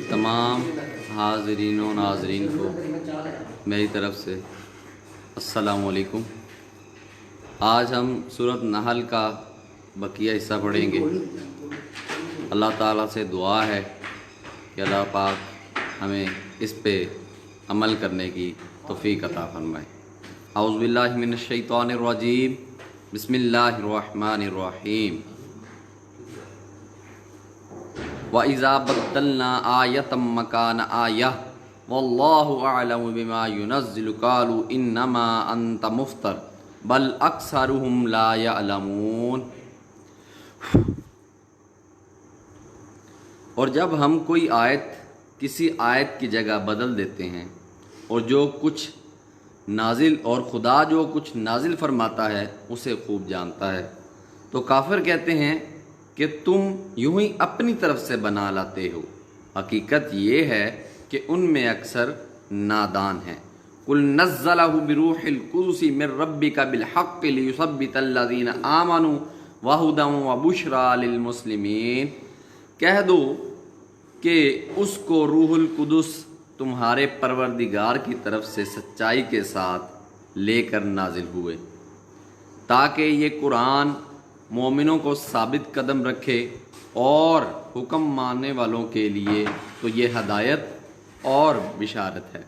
تمام حاضرین و ناظرین کو میری طرف سے السلام علیکم۔ آج ہم سورۃ نحل کا بقیہ حصہ پڑھیں گے۔ اللہ تعالیٰ سے دعا ہے کہ اللہ پاک ہمیں اس پہ عمل کرنے کی توفیق عطا فرمائے۔ اعوذ باللہ من الشیطان الرجیم، بسم اللہ الرحمن الرحیم۔ وَإِذَا بَدَّلْنَا آيَةً مَّكَانَ آيَةٍ وَاللَّهُ أَعْلَمُ بِمَا يُنَزِّلُ قَالُوا إِنَّمَا أَنتَ مُفْتَرٍ بَلْ أَكْثَرُهُمْ لَا يَعْلَمُونَ۔ اور جب ہم کوئی آیت کسی آیت کی جگہ بدل دیتے ہیں اور جو کچھ نازل اور خدا جو کچھ نازل فرماتا ہے اسے خوب جانتا ہے، تو کافر کہتے ہیں کہ تم یوں ہی اپنی طرف سے بنا لاتے ہو۔ حقیقت یہ ہے کہ ان میں اکثر نادان ہیں۔ قُلْ نَزَّلَهُ بِرُوحِ الْقُدُسِ مِنْ رَبِّكَ بِالْحَقِّ لِيُثَبِّتَ الَّذِينَ آمَنُوا وَهُدًى وَبُشْرَى لِلْمُسْلِمِينَ۔ کہہ دو کہ اس کو روح القدس تمہارے پروردگار کی طرف سے سچائی کے ساتھ لے کر نازل ہوئے، تاکہ یہ قرآن مومنوں کو ثابت قدم رکھے، اور حکم ماننے والوں کے لیے تو یہ ہدایت اور بشارت ہے۔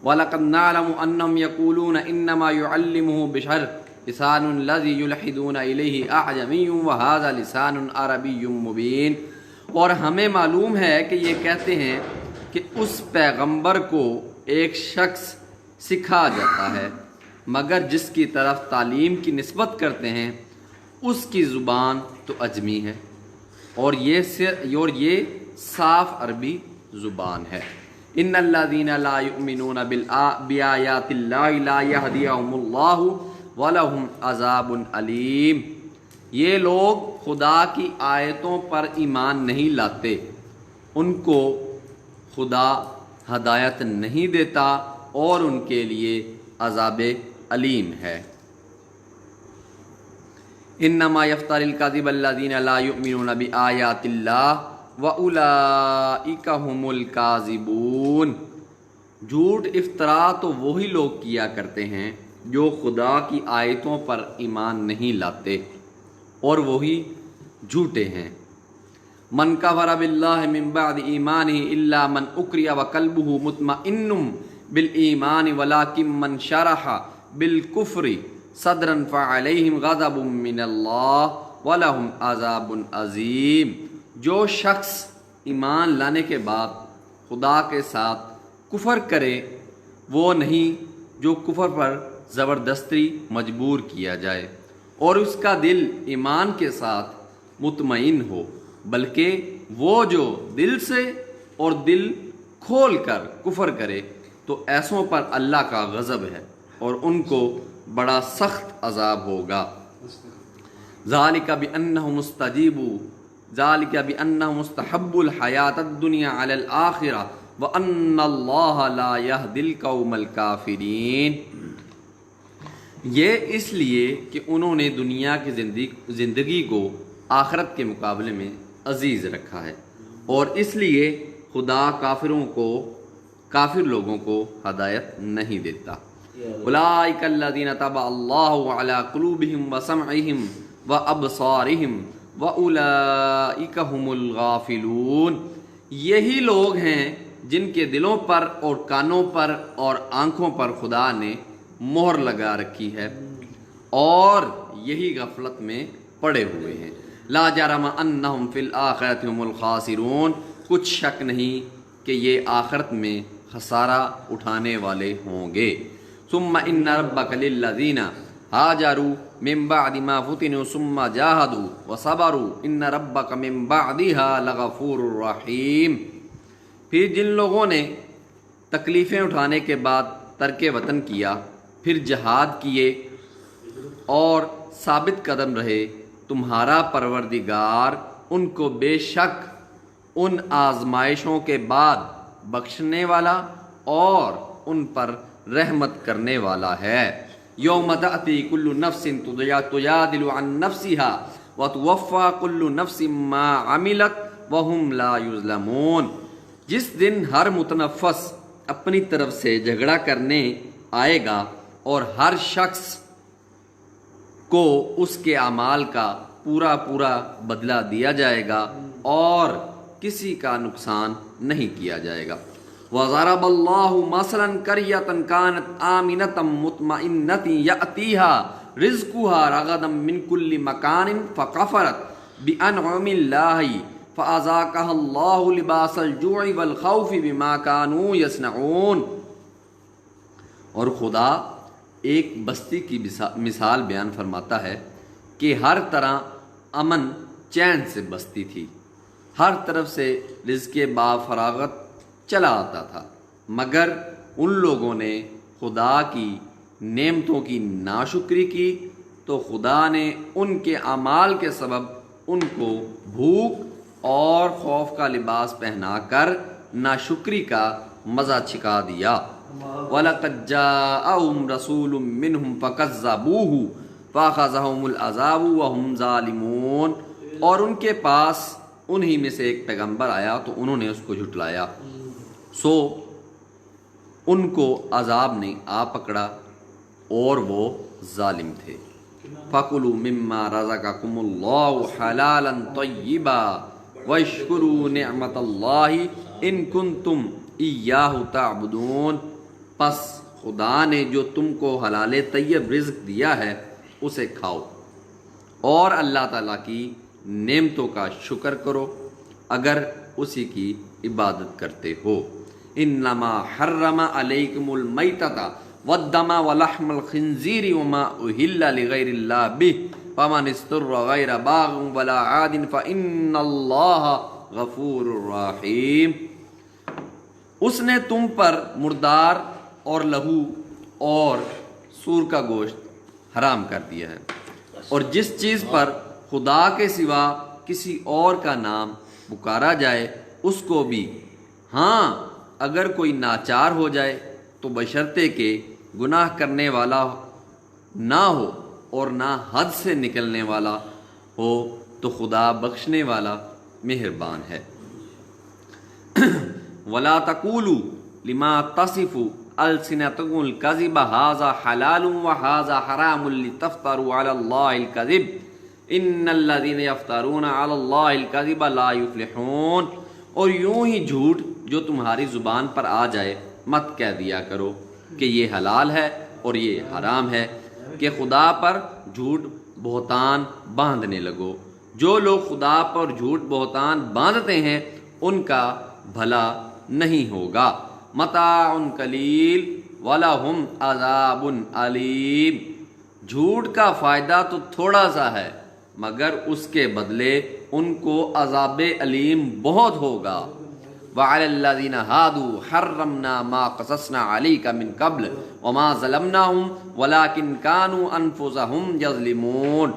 وَلَقَدْ نَعْلَمُ أَنَّهُمْ يَقُولُونَ إِنَّمَا يُعَلِّمُهُ بِشَرٍ لِسَانُ الَّذِي يُلْحِدُونَ إِلَيْهِ أَعْجَمِيٌّ وَهَذَا لِسَانٌ عَرَبِيٌّ مُبِينٌ۔ اور ہمیں معلوم ہے کہ یہ کہتے ہیں کہ اس پیغمبر کو ایک شخص سکھا جاتا ہے، مگر جس کی طرف تعلیم کی نسبت کرتے ہیں اس کی زبان تو عجمی ہے، اور یہ صاف عربی زبان ہے۔ ان الذین لا یؤمنون بآیات اللہ لا یہدیہم اللہ ولہم عذاب علیم۔ یہ لوگ خدا کی آیتوں پر ایمان نہیں لاتے، ان کو خدا ہدایت نہیں دیتا اور ان کے لیے عذاب علیم ہے۔ انما یفتر الکذب الذین لا یؤمنون بآیات اللہ واولئک هم الکاذبون۔ جھوٹ افطرا تو وہی لوگ کیا کرتے ہیں جو خدا کی آیتوں پر ایمان نہیں لاتے، اور وہی جھوٹے ہیں۔ من کفر باللہ من بعد ایمانہ الا من اکرہ وقلبہ مطمئن بالایمان ولکن من شرح بالکفر صدرا فعلیہم غضب من اللہ ولہم عذاب عظیم۔ جو شخص ایمان لانے کے بعد خدا کے ساتھ کفر کرے وہ نہیں جو کفر پر زبردستی مجبور کیا جائے اور اس کا دل ایمان کے ساتھ مطمئن ہو، بلکہ وہ جو دل سے اور دل کھول کر کفر کرے تو ایسوں پر اللہ کا غضب ہے اور ان کو بڑا سخت عذاب ہوگا۔ ذالک بأنہ مستحب الحیات الدنیا علی الآخرہ وان اللہ لا یہدی القوم الکافرین۔ یہ اس لیے کہ انہوں نے دنیا کی زندگی کو آخرت کے مقابلے میں عزیز رکھا ہے، اور اس لیے خدا کافر لوگوں کو ہدایت نہیں دیتا۔ اولئک الذین طبع اللہ علی قلوبہم وسمعہم وابصارہم واولئک ھم الغافلون۔ یہی لوگ ہیں جن کے دلوں پر اور کانوں پر اور آنکھوں پر خدا نے مہر لگا رکھی ہے، اور یہی غفلت میں پڑے ہوئے ہیں۔ لا جرم انہم فی الآخرۃ ھم الخاسرون۔ کچھ شک نہیں کہ یہ آخرت میں خسارہ اٹھانے والے ہوں گے۔ ثم ان ربک للذین ہاجروا من بعد ما فتنوا ثم جاہدوا وصبروا ان ربک من بعدها لغفور رحیم۔ پھر جن لوگوں نے تکلیفیں اٹھانے کے بعد ترک وطن کیا، پھر جہاد کیے اور ثابت قدم رہے، تمہارا پروردگار ان کو بے شک ان آزمائشوں کے بعد بخشنے والا اور ان پر رحمت کرنے والا ہے۔ یوم تأتی کل نفس تجادل عن نفسها وتوفى كل نفس ما عملت وَهُمْ لَا يُظْلَمُونَ۔ جس دن ہر متنفس اپنی طرف سے جھگڑا کرنے آئے گا اور ہر شخص کو اس کے اعمال کا پورا پورا بدلہ دیا جائے گا اور کسی کا نقصان نہیں کیا جائے گا۔ وَضَرَبَ اللَّهُ مَثَلًا قَرْيَةً كَانَتْ آمِنَةً مُطْمَئِنَّةً يَأْتِيهَا رِزْقُهَا رَغَدًا مِّن كُلِّ مَكَانٍ فَكَفَرَتْ بِأَنْعُمِ اللَّهِ فَأَذَاقَهَا اللَّهُ لِبَاسَ الْجُوعِ وَالْخَوْفِ بِمَا كَانُوا يَصْنَعُونَ۔ اور خدا ایک بستی کی مثال بیان فرماتا ہے کہ ہر طرح امن چین سے بستی تھی، ہر طرف سے رزق با فراغت چلا آتا تھا، مگر ان لوگوں نے خدا کی نعمتوں کی ناشکری کی تو خدا نے ان کے اعمال کے سبب ان کو بھوک اور خوف کا لباس پہنا کر ناشکری کا مزہ چھکا دیا۔ وَلَقَدْ جَاءَهُمْ رَسُولٌ مِّنْهُمْ فَكَذَّبُوهُ فَأَخَذَهُمُ الْعَذَابُ وَهُمْ ظَالِمُونَ۔ اور ان کے پاس انہی میں سے ایک پیغمبر آیا تو انہوں نے اس کو جھٹلایا، سو ان کو عذاب نے آ پکڑا اور وہ ظالم تھے۔ فَكُلُوا مِمَّا رَزَقَكُمُ اللَّهُ حَلَالًا طَيِّبًا وَاشْكُرُوا نِعْمَتَ اللَّهِ إِن كُنتُمْ إِيَّاهُ تَعْبُدُونَ۔ پس خدا نے جو تم کو حلال طیب رزق دیا ہے اسے کھاؤ اور اللہ تعالیٰ کی نعمتوں کا شکر کرو اگر اسی کی عبادت کرتے ہو۔ انما حرم علیکم المیتۃ والدم ولحم الخنزیر وما اہل لغیر اللہ بہ فمن اضطر غیر باغ ولا عاد فإن اللہ غفور رحیم۔ اس نے تم پر مردار اور لہو اور سور کا گوشت حرام کر دیا ہے، اور جس چیز پر خدا کے سوا کسی اور کا نام پکارا جائے اس کو بھی، ہاں اگر کوئی ناچار ہو جائے تو بشرطے کہ گناہ کرنے والا نہ ہو اور نہ حد سے نکلنے والا ہو تو خدا بخشنے والا مہربان ہے۔ وَلَا تَقُولُوا لِمَا تَصِفُ أَلْسِنَتُكُمُ الْكَذِبَ هَذَا حَلَالٌ وَهَذَا حَرَامٌ لِتَفْتَرُوا عَلَى اللَّهِ الْكَذِبَ إِنَّ الَّذِينَ يَفْتَرُونَ عَلَى اللَّهِ الْكَذِبَ لَا يُفْلِحُونَ۔ اور یوں ہی جھوٹ جو تمہاری زبان پر آ جائے مت کہہ دیا کرو کہ یہ حلال ہے اور یہ حرام ہے، کہ خدا پر جھوٹ بہتان باندھنے لگو۔ جو لوگ خدا پر جھوٹ بہتان باندھتے ہیں ان کا بھلا نہیں ہوگا۔ متاع قلیل ولہم عذاب علیم۔ جھوٹ کا فائدہ تو تھوڑا سا ہے مگر اس کے بدلے ان کو عذاب علیم بہت ہوگا۔ وعلی الذین ہادوا حرمنا ما قصصنا علیک من قبل وما ظلمناہم ولکن کانوا انفسہم یظلمون۔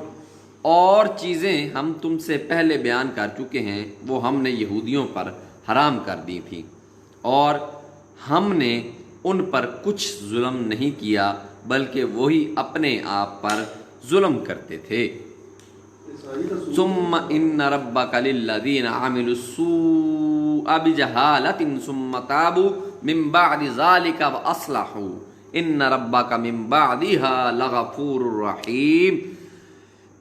اور چیزیں ہم تم سے پہلے بیان کر چکے ہیں وہ ہم نے یہودیوں پر حرام کر دی تھیں اور ہم نے ان پر کچھ ظلم نہیں کیا بلکہ وہی اپنے آپ پر ظلم کرتے تھے۔ ثم ان ربک للذین عملوا السوء بجہالۃ ثم تابوا من بعد ذلک واصلحوا ان ربک من بعدها لغفور رحیم۔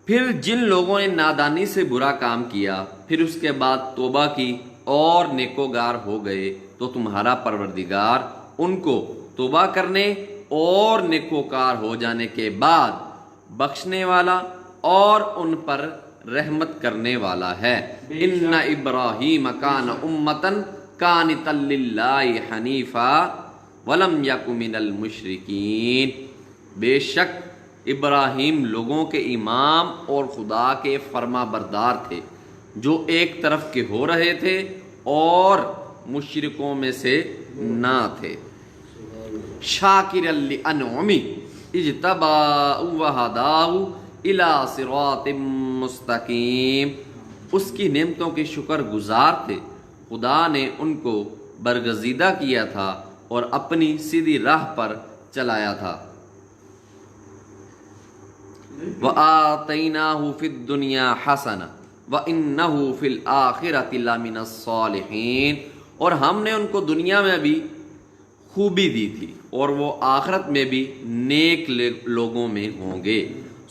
پھر جن لوگوں نے نادانی سے برا کام کیا پھر اس کے بعد توبہ کی اور نیکوگار ہو گئے تو تمہارا پروردگار ان کو توبہ کرنے اور نیکوکار ہو جانے کے بعد بخشنے والا اور ان پر رحمت کرنے والا ہے۔ ان ابراہیم کان امۃ قانتا للہ حنیفا ولم یک من المشرکین۔ بے شک ابراہیم لوگوں کے امام اور خدا کے فرما بردار تھے جو ایک طرف کے ہو رہے تھے اور مشرکوں میں سے نہ تھے۔ شاکرا لانعمہ اجتباہ وہداہ الی صراط مستقیم۔ اس کی نعمتوں کے شکر گزار تھے، خدا نے ان کو برگزیدہ کیا تھا اور اپنی سیدھی راہ پر چلایا تھا۔ وَآتَيْنَاهُ فِي الدُّنْيَا حَسَنَةً وَإِنَّهُ فِي الْآخِرَةِ لَمِنَ الصَّالِحِينَ، اور ہم نے ان کو دنیا میں بھی خوبی دی تھی اور وہ آخرت میں بھی نیک لوگوں میں ہوں گے۔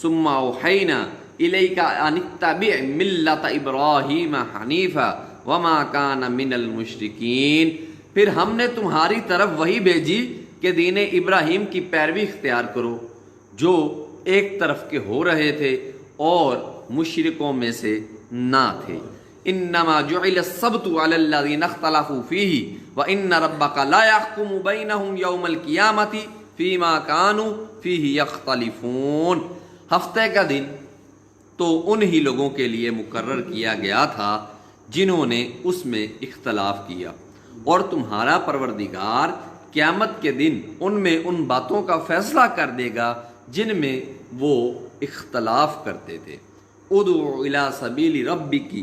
ثُمَّ أَوْحَيْنَا إِلَيْكَ أَنِ اتَّبِعْ مِلَّةَ إِبْرَاهِيمَ حَنِيفًا وَمَا كَانَ مِنَ الْمُشْرِكِينَ، پھر ہم نے تمہاری طرف وہی بھیجی کہ دین ابراہیم کی پیروی اختیار کرو جو ایک طرف کے ہو رہے تھے اور مشرکوں میں سے نہ تھے۔ انما جعل السبت على الذين اختلفوا فيه وان ربك لا يحكم بينهم يوم القيامة فيما كانوا فيه يختلفون، ہفتے کا دن تو انہی لوگوں کے لیے مقرر کیا گیا تھا جنہوں نے اس میں اختلاف کیا، اور تمہارا پروردگار قیامت کے دن ان میں ان باتوں کا فیصلہ کر دے گا جن میں وہ اختلاف کرتے تھے۔ ادعو الی سبیل ربک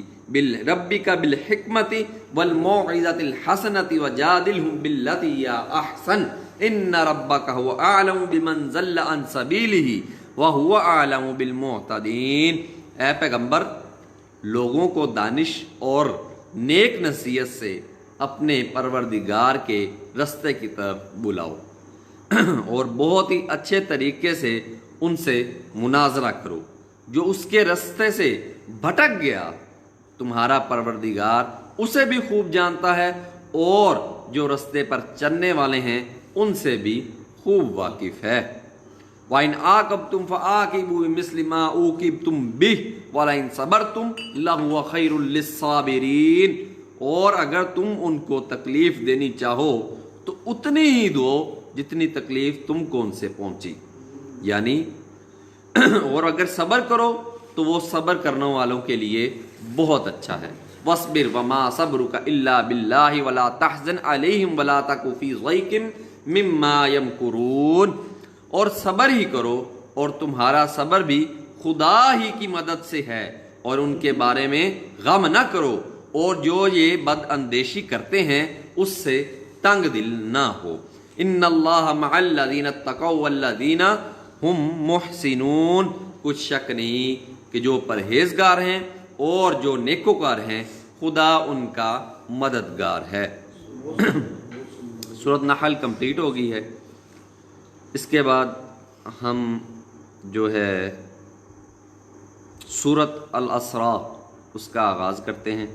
بالحکمت والموعظۃ الحسنۃ وجادلہم باللتی ہی احسن ان ربک هو اعلم بمن ضل عن سبیلہ وهو اعلم بالمہتدین۔ اے پیغمبر، لوگوں کو دانش اور نیک نصیحت سے اپنے پروردگار کے رستے کی طرف بلاؤ اور بہت ہی اچھے طریقے سے ان سے مناظرہ کرو۔ جو اس کے رستے سے بھٹک گیا تمہارا پروردگار اسے بھی خوب جانتا ہے، اور جو رستے پر چلنے والے ہیں ان سے بھی خوب واقف ہے۔ وَإِنْ عَاقَبْتُمْ فَعَاقِبُوا بِمِثْلِ مَا عُوقِبْتُمْ بِهِ وَلَئِنْ صَبَرْتُمْ لَهُوَ خَيْرٌ لِلصَّابِرِينَ، اور اگر تم ان کو تکلیف دینی چاہو تو اتنی ہی دو جتنی تکلیف تم کو ان سے پہنچی، یعنی اور اگر صبر کرو تو وہ صبر کرنے والوں کے لیے بہت اچھا ہے۔ وَاصْبِرْ وَمَا صَبْرُكَ إِلَّا بِاللَّهِ وَلَا تَحْزَنْ عَلَيْهِمْ وَلَا تَكُ فِي ضَيْقٍ مِّمَّا يَمْكُرُونَ، اور صبر ہی کرو اور تمہارا صبر بھی خدا ہی کی مدد سے ہے، اور ان کے بارے میں غم نہ کرو، اور جو یہ بد اندیشی کرتے ہیں اس سے تنگ دل نہ ہو۔ ان اللہ مع الذین اتقوا والذین ہم محسنون، کچھ شک نہیں کہ جو پرہیزگار ہیں اور جو نیکوکار ہیں خدا ان کا مددگار ہے۔ سورۃ نحل کمپلیٹ ہو گئی ہے۔ اس کے بعد ہم جو ہے سورۃ الاسراء اس کا آغاز کرتے ہیں۔